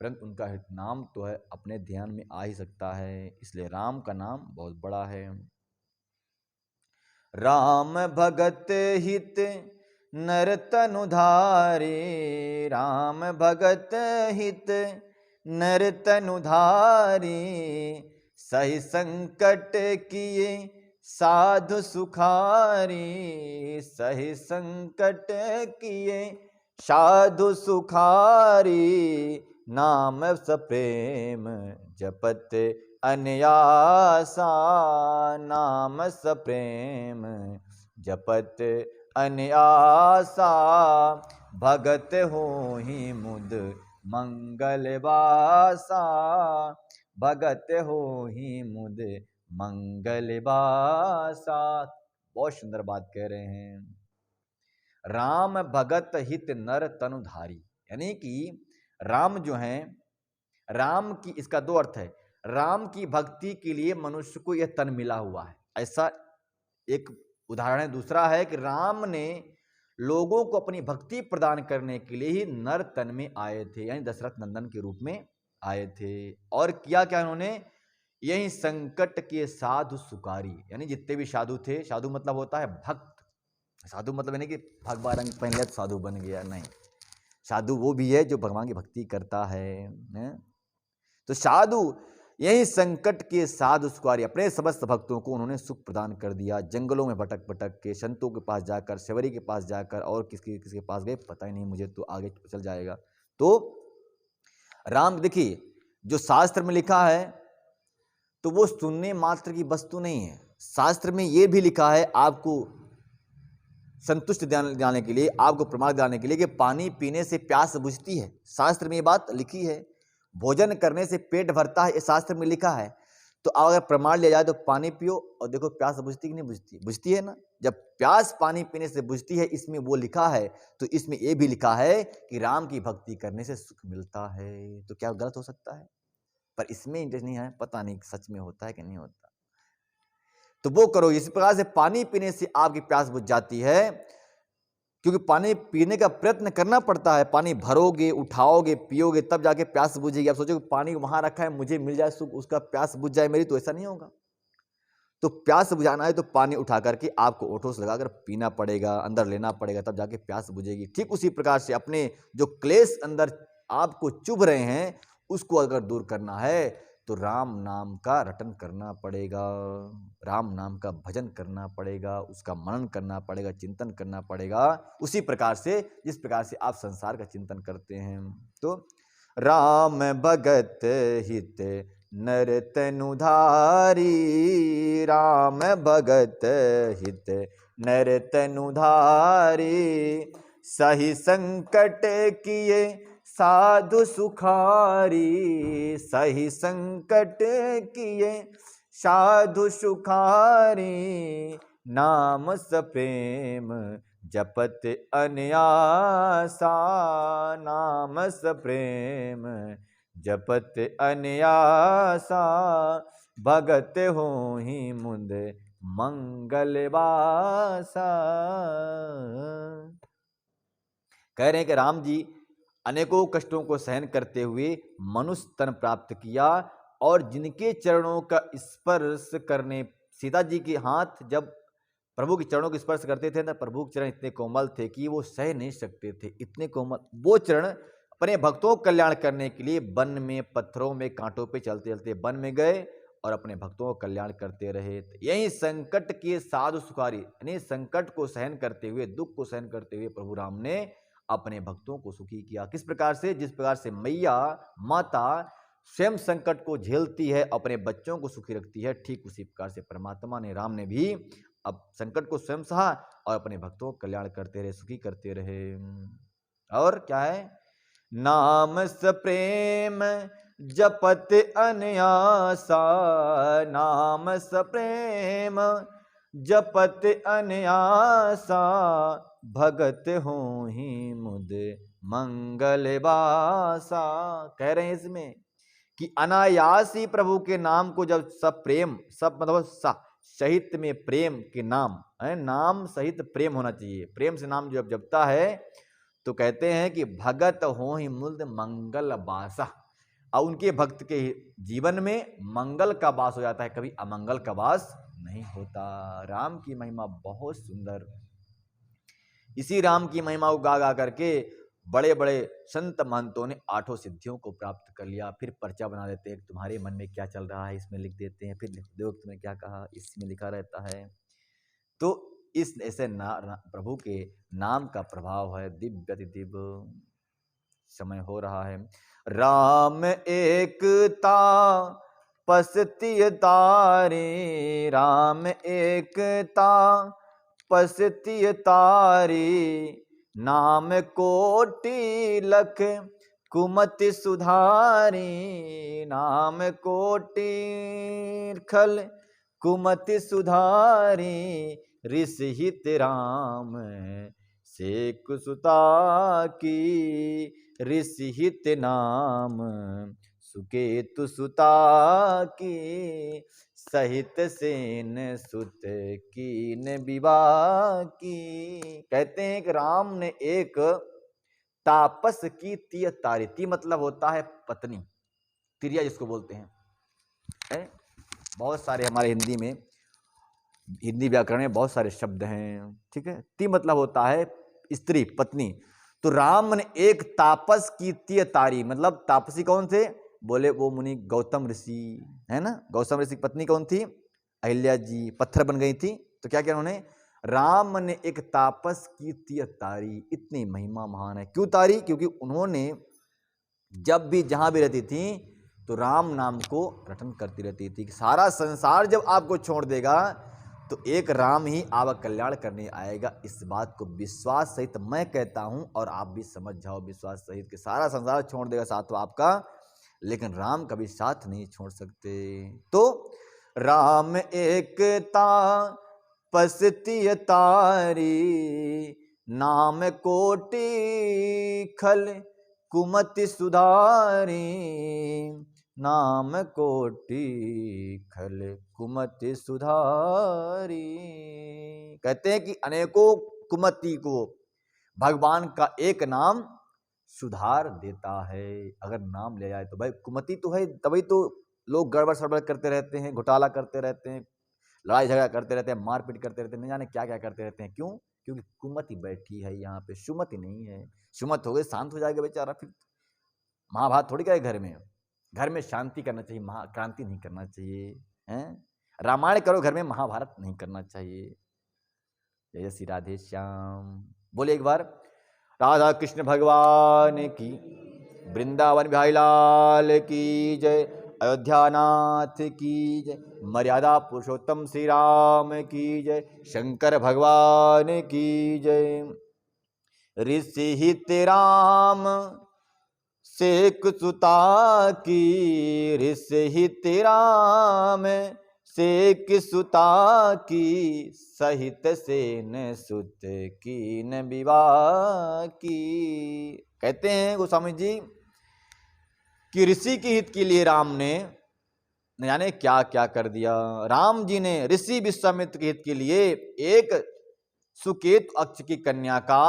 परंतु उनका नाम तो है अपने ध्यान में आ ही सकता है। इसलिए राम का नाम बहुत बड़ा है। राम भगत हित नर तनु धारे, राम भगत हित नर तनु धारे, सही संकट किए साधु सुखारी, सही संकट किए साधु सुखारी, नाम सप्रेम जपत अनयासा, नाम सप्रेम जपत अनयासा, भगत होहि मुद मंगल वासा, भगत होहि मुद मंगल वासा। बहुत सुंदर बात कह रहे हैं। राम भगत हित नर तनुधारी, यानी कि राम जो हैं, राम की इसका दो अर्थ है। राम की भक्ति के लिए मनुष्य को यह तन मिला हुआ है, ऐसा एक उदाहरण है। दूसरा है कि राम ने लोगों को अपनी भक्ति प्रदान करने के लिए ही नर तन में आए थे, यानी दशरथ नंदन के रूप में आए थे। और किया क्या उन्होंने? यही संकट के साधु सुकारी, यानी जितने भी साधु थे, साधु मतलब होता है भक्त, साधु मतलब यानी कि भगवा रंग पहन लिया साधु बन गया, नहीं। साधु वो भी है जो भगवान की भक्ति करता है। तो साधु यही संकट के साधु सुखारी, अपने समस्त भक्तों को उन्होंने सुख प्रदान कर दिया। जंगलों में भटक भटक के, संतों के पास जाकर, शबरी के पास जाकर, और किसके किसके पास गए पता ही नहीं मुझे, तो आगे चल जाएगा। तो राम देखिए, जो शास्त्र में लिखा है तो वो सुनने मात्र की वस्तु नहीं है। शास्त्र में ये भी लिखा है आपको संतुष्ट दिलाने के लिए, आपको प्रमाण दिलाने के लिए कि पानी पीने से प्यास बुझती है। शास्त्र में ये बात लिखी है। भोजन करने से पेट भरता है, ये शास्त्र में लिखा है। तो अगर प्रमाण लिया जाए तो पानी पियो और देखो प्यास बुझती कि नहीं बुझती? बुझती है ना। जब प्यास पानी पीने से बुझती है, इसमें वो लिखा है, तो इसमें ये भी लिखा है कि राम की भक्ति करने से सुख मिलता है। तो क्या गलत हो सकता है? पर इसमें इंटरेस्ट नहीं है, पता नहीं सच में होता है कि नहीं होता। तो वो करो। इस प्रकार से पानी पीने से आपकी प्यास बुझ जाती है, क्योंकि पानी पीने का प्रयत्न करना पड़ता है। पानी भरोगे, उठाओगे, पियोगे, तब जाके प्यास बुझेगी। आप सोचो कि पानी वहां रखा है, मुझे मिल जाए सुख, उसका प्यास बुझ जाए मेरी, तो ऐसा नहीं होगा। तो प्यास बुझाना है तो पानी उठा करके आपको ओठों से लगाकर पीना पड़ेगा, अंदर लेना पड़ेगा, तब जाके प्यास बुझेगी। ठीक उसी प्रकार से अपने जो क्लेश अंदर आपको चुभ रहे हैं, उसको अगर दूर करना है तो राम नाम का रटन करना पड़ेगा, राम नाम का भजन करना पड़ेगा, उसका मनन करना पड़ेगा, चिंतन करना पड़ेगा। उसी प्रकार से जिस प्रकार से आप संसार का चिंतन करते हैं। तो राम भगत हित नर तनु धारी, राम भगत हित नर तनु धारी, सही संकट किए साधु सुखारी, सही संकट किए साधु सुखारी, नाम सप्रेम जपत अनयासा, नाम सप्रेम जपत अनयासा, भगत होहि मुद मंगल वासा। कह रहे हैं कि राम जी अनेकों कष्टों को सहन करते हुए मनुष्य तन प्राप्त किया, और जिनके चरणों का स्पर्श करने, सीता जी के हाथ जब प्रभु के चरणों को स्पर्श करते थे ना, प्रभु के चरण इतने कोमल थे कि वो सह नहीं सकते थे, इतने कोमल वो चरण। अपने भक्तों को कल्याण करने के लिए वन में, पत्थरों में, कांटों पे चलते चलते वन में गए और अपने भक्तों का कल्याण करते रहे। यही संकट के साधु सुखारी, यानी संकट को सहन करते हुए, दुख को सहन करते हुए प्रभु राम ने अपने भक्तों को सुखी किया। किस प्रकार से? जिस प्रकार से मैया माता स्वयं संकट को झेलती है, अपने बच्चों को सुखी रखती है, ठीक उसी प्रकार से परमात्मा ने, राम ने भी अब संकट को स्वयं सहा और अपने भक्तों को कल्याण करते रहे, सुखी करते रहे। और क्या है? नाम स प्रेम जपत अनयासा, नाम स प्रेम जपत अनयासा, भगत हो ही मुद मंगल बासा। कह रहे हैं इसमें कि अनायास ही प्रभु के नाम को जब सब प्रेम, सब मतलब सहित में प्रेम के नाम है, नाम सहित प्रेम होना चाहिए, प्रेम से नाम जब जपता है तो कहते हैं कि भगत हो ही मुद मंगल बासा। और उनके भक्त के जीवन में मंगल का वास हो जाता है, कभी अमंगल का वास नहीं होता। राम की महिमा बहुत सुंदर। इसी राम की महिमा को गा गा करके बड़े बड़े संत महंतों ने 8 सिद्धियों को प्राप्त कर लिया। फिर पर्चा बना देते हैं, तुम्हारे मन में क्या चल रहा है इसमें लिख देते हैं, फिर देखो तुम्हें क्या कहा, इसमें लिखा रहता है। तो इस ऐसे प्रभु के नाम का प्रभाव है, दिव्य अति दिव्य। समय हो रहा है। राम एकता पसती तारे, राम एकता पसती तारे, नाम कोटि लख कुमति सुधारी, नाम कोटि खल कुमति सुधारी, ऋषिहित राम सेक सुता की, ऋषिहित नाम सुकेतु सुता की, सहित सेन सुत कीन विवाह की। कहते हैं कि राम ने एक तापस की तिय तारी, ती मतलब होता है पत्नी, तिरिया जिसको बोलते हैं। बहुत सारे हमारे हिंदी में, हिंदी व्याकरण में बहुत सारे शब्द हैं, ठीक है। ती मतलब होता है स्त्री, पत्नी। तो राम ने एक तापस की तिय तारी, मतलब तापसी कौन थे? बोले वो मुनि गौतम ऋषि, है ना। गौतम ऋषि की पत्नी कौन थी? अहिल्या जी, पत्थर बन गई थी। तो क्या किया उन्होंने? राम ने एक तापस की तिय तारी। इतनी महिमा महान है। क्यों तारी? क्योंकि उन्होंने जब भी जहां भी रहती थी तो राम नाम को रटन करती रहती थी। सारा संसार जब आपको छोड़ देगा तो एक राम ही आपका कल्याण करने आएगा। इस बात को विश्वास सहित मैं कहता हूं, और आप भी समझ जाओ विश्वास सहित कि सारा संसार छोड़ देगा साथ तो आपका, लेकिन राम कभी साथ नहीं छोड़ सकते। तो राम एकता पसती तारी, नाम कोटि खल कुमति सुधारी, नाम कोटि खल कुमति सुधारी। कहते हैं कि अनेकों कुमति को भगवान का एक नाम सुधार देता है। अगर नाम ले जाए तो भाई कुमति तो है, तभी तो लोग गड़बड़ सड़बड़ करते रहते हैं, घोटाला करते रहते हैं, लड़ाई झगड़ा करते रहते हैं, मारपीट करते रहते हैं, नहीं जाने क्या क्या करते रहते हैं। क्यों? क्योंकि कुमति बैठी है यहाँ पे, सुमति नहीं है। सुमत हो गए शांत हो जाएगा बेचारा, फिर महाभारत थोड़ी करे घर में। घर में शांति करना चाहिए, महाक्रांति नहीं करना चाहिए, हैं। रामायण करो घर में, महाभारत नहीं करना चाहिए। जय श्री राधे श्याम। बोले एक बार राधा कृष्ण भगवान की, वृंदावन बिहारी लाल की जय, अयोध्या नाथ की जय, मर्यादा पुरुषोत्तम श्री राम की जय, शंकर भगवान की जय। ऋषि हित राम सेक सुता की, ऋषि हित राम सेक सुता की, सहित सेन सुत कीन विवाह की। कहते हैं गोस्वामी जी कि ऋषि के हित के लिए राम ने न जाने क्या क्या कर दिया। राम जी ने ऋषि विश्वामित्र के हित के लिए एक सुकेतु अक्ष की कन्या का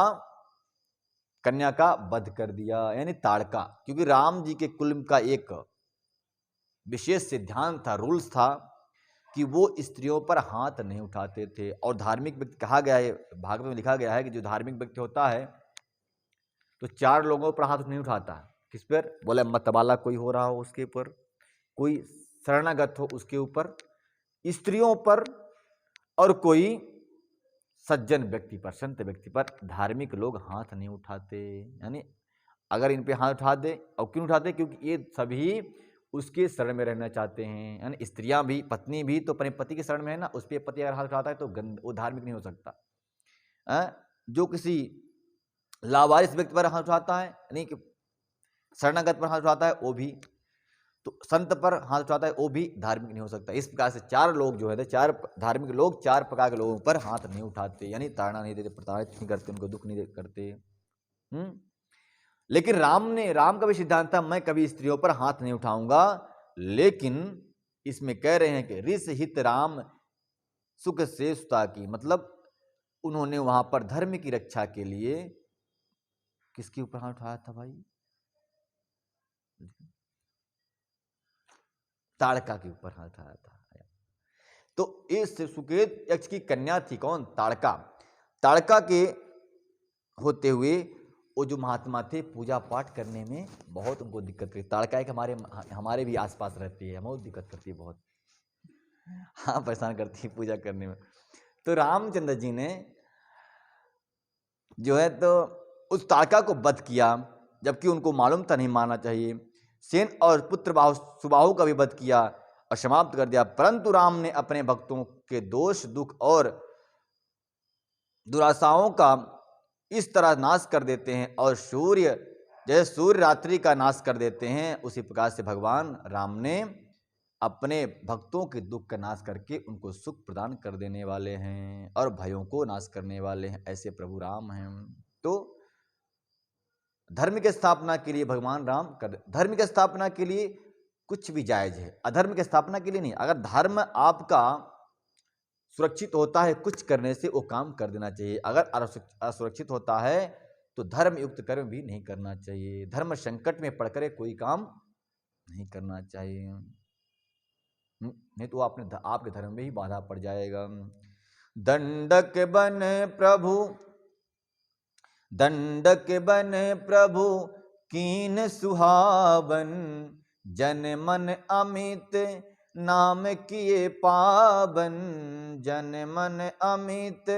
कन्या का वध कर दिया, यानी ताड़का। क्योंकि राम जी के कुल का एक विशेष सिद्धांत था, रूल्स था कि वो स्त्रियों पर हाथ नहीं उठाते थे। और धार्मिक व्यक्ति कहा गया है, भागवत में लिखा गया है कि जो धार्मिक व्यक्ति होता है तो 4 लोगों पर हाथ नहीं उठाता। किस पर? बोले मतवाला कोई हो रहा हो उसके ऊपर, कोई शरणागत हो उसके ऊपर, स्त्रियों पर, और कोई सज्जन व्यक्ति पर, संत व्यक्ति पर धार्मिक लोग हाथ नहीं उठाते। यानी अगर इन पे हाथ उठा दे, और क्यों उठाते? क्योंकि ये सभी उसके शरण में रहना चाहते हैं। यानी स्त्रियां भी, पत्नी भी तो अपने पति के शरण में है ना, उस पर पति अगर हाथ उठाता है तो वो धार्मिक नहीं हो सकता। जो किसी लावारिस व्यक्ति पर हाथ उठाता है, यानी कि शरणागत पर हाथ उठाता है, वो भी, तो संत पर हाथ उठाता है, वो भी धार्मिक नहीं हो सकता। इस प्रकार से 4 लोग जो है, 4 धार्मिक लोग 4 प्रकार के लोगों पर हाथ नहीं उठाते, यानी ताड़ना नहीं देते, प्रताड़ित नहीं करते, उनको दुख नहीं करते। लेकिन राम का भी सिद्धांत था, मैं कभी स्त्रियों पर हाथ नहीं उठाऊंगा। लेकिन इसमें कह रहे हैं कि रिस हित राम सुख से सुता की, मतलब उन्होंने वहां पर धर्म की रक्षा के लिए किसके ऊपर हाथ उठाया था भाई? ताड़का के ऊपर हाथ उठाया था। तो इस सुकेत यक्ष की कन्या थी कौन? ताड़का। ताड़का के होते हुए वो जो महात्मा थे, पूजा पाठ करने में बहुत उनको दिक्कत थी। ताड़का एक हमारे भी आसपास रहती है, बहुत दिक्कत करती है, बहुत हाँ परेशान करती है पूजा करने में। तो रामचंद्र जी ने जो है तो उस ताड़का को वध किया, जबकि उनको मालूम था नहीं मारना चाहिए। सेन और पुत्र सुबाहु का भी वध किया और समाप्त कर दिया। परंतु राम ने अपने भक्तों के दोष, दुख और दुराशाओं का इस तरह नाश कर देते हैं, और जैसे सूर्य रात्रि का नाश कर देते हैं, उसी प्रकार से भगवान राम ने अपने भक्तों के दुख का नाश करके उनको सुख प्रदान कर देने वाले हैं और भयों को नाश करने वाले हैं। ऐसे प्रभु राम हैं। तो धर्म की स्थापना के लिए भगवान राम धर्म की स्थापना के लिए कुछ भी जायज है, अधर्म की स्थापना के लिए नहीं। अगर धर्म आपका सुरक्षित होता है कुछ करने से, वो काम कर देना चाहिए। अगर असुरक्षित होता है तो धर्म युक्त कर्म भी नहीं करना चाहिए। धर्म संकट में पड़कर कोई काम नहीं करना चाहिए, नहीं तो आपके धर्म में ही बाधा पड़ जाएगा। दंडक बन प्रभु कीन सुहावन, जन मन अमित नाम किए पावन, जन मन अमित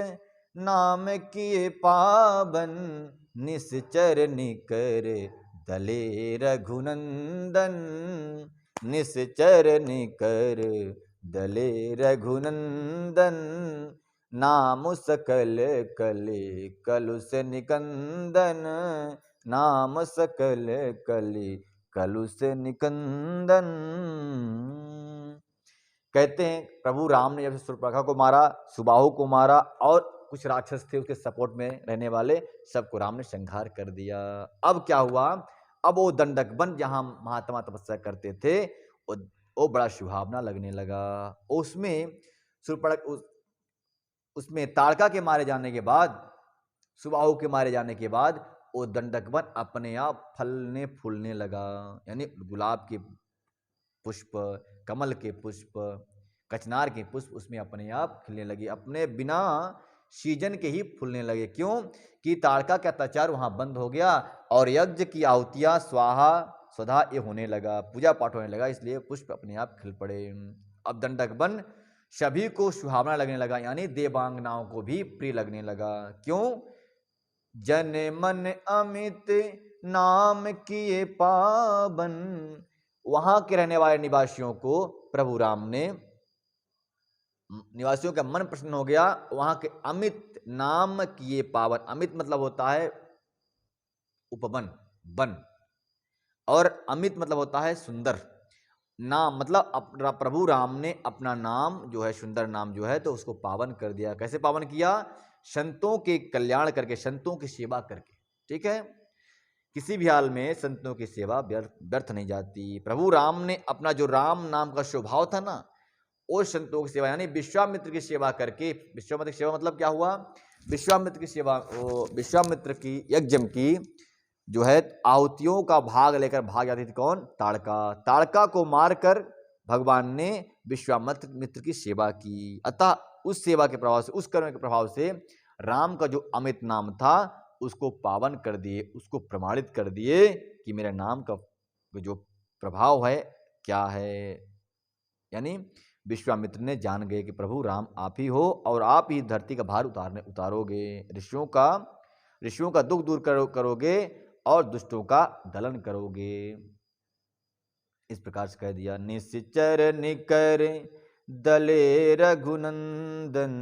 नाम किए पावन, निश्चर निकर दले रघुनंदन, निश्चर निकर दले रघुनंदन, नाम सकल कले कलुष निकंदन, नाम सकल कले कलुष निकंदन। कहते हैं प्रभु राम ने जब शूर्पणखा को मारा, सुबाहु को मारा, और कुछ राक्षस थे उसके सपोर्ट में रहने वाले, सबको राम ने संहार कर दिया। अब क्या हुआ? अब वो दंडक वन जहां महात्मा तपस्या करते थे, वो बड़ा सुहावना लगने लगा। उसमें ताड़का के मारे जाने के बाद, सुबाहु के मारे जाने के बाद, वो दंडक वन अपने आप फलने फूलने लगा। यानी गुलाब के पुष्प, कमल के पुष्प, कचनार के पुष्प उसमें अपने आप खिलने लगे, अपने बिना सीजन के ही फूलने लगे। क्यों? कि ताड़का का अत्याचार वहां बंद हो गया और यज्ञ की आहुतियां स्वाहा स्वधा ये होने लगा, पूजा पाठ होने लगा, इसलिए पुष्प अपने आप खिल पड़े। अब दंडक वन सभी को सुहावना लगने लगा, यानी देवांगनाओं को भी प्रिय लगने लगा। क्यों? जन मन अमित नाम किए पावन, वहां के रहने वाले निवासियों को प्रभु राम ने, निवासियों का मन प्रसन्न हो गया, वहां के अमित नाम किए पावन। अमित मतलब होता है उपवन, वन, और अमित मतलब होता है सुंदर। नाम मतलब प्रभु राम ने अपना नाम जो है, सुंदर नाम जो है, तो उसको पावन कर दिया। कैसे पावन किया? संतों के कल्याण करके, संतों की सेवा करके। ठीक है, किसी भी हाल में संतों की सेवा व्यर्थ नहीं जाती। प्रभु राम ने अपना जो राम नाम का स्वभाव था ना, वो संतों की सेवा, यानी विश्वामित्र की सेवा करके। विश्वामित्र की सेवा मतलब क्या हुआ? विश्वामित्र की सेवा, विश्वामित्र की यज्ञ की जो है आहुतियों का भाग लेकर भाग जाती थी कौन? ताड़का। ताड़का को मारकर भगवान ने विश्वामित्र की सेवा की। अतः उस सेवा के प्रभाव से, उस कर्म के प्रभाव से राम का जो अमित नाम था उसको पावन कर दिए, उसको प्रमाणित कर दिए कि मेरे नाम का जो प्रभाव है क्या है। यानी विश्वामित्र ने जान गए कि प्रभु राम आप ही हो और आप ही धरती का भार उतारोगे, ऋषियों का दुख दूर करोगे और दुष्टों का दलन करोगे। इस प्रकार से कह दिया। निश्चर निकर दले रघुनंदन,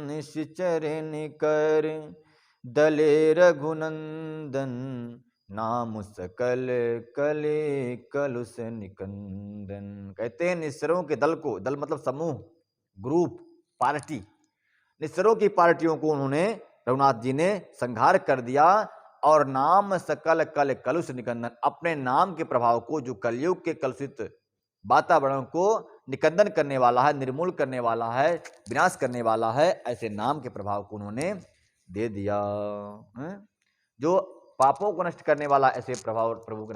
निश्चर निकर दले रघुनंदन, नाम सकल कले कलुष निकंदन। कहते हैं निस्सरों के दल को, दल मतलब समूह, ग्रुप, पार्टी, निस्सरों की पार्टियों को उन्होंने, रघुनाथ जी ने संहार कर दिया और नाम सकल कल कलुष निकंदन, अपने नाम के प्रभाव को, जो कलयुग के कलुषित वातावरण को निकंदन करने वाला है, निर्मूल करने वाला है, विनाश करने वाला है, ऐसे नाम के प्रभाव को उन्होंने दे दिया। जो पापों को नष्ट करने वाला ऐसे प्रभाव प्रभु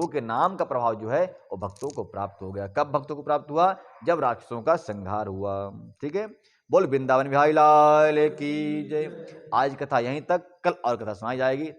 के नाम का प्रभाव जो है वो भक्तों को प्राप्त हो गया। कब भक्तों को प्राप्त हुआ? जब राक्षसों का संहार हुआ। ठीक है, बोल वृंदावन बिहारी लाल की जय। आज कथा यहीं तक, कल और कथा सुनाई जाएगी।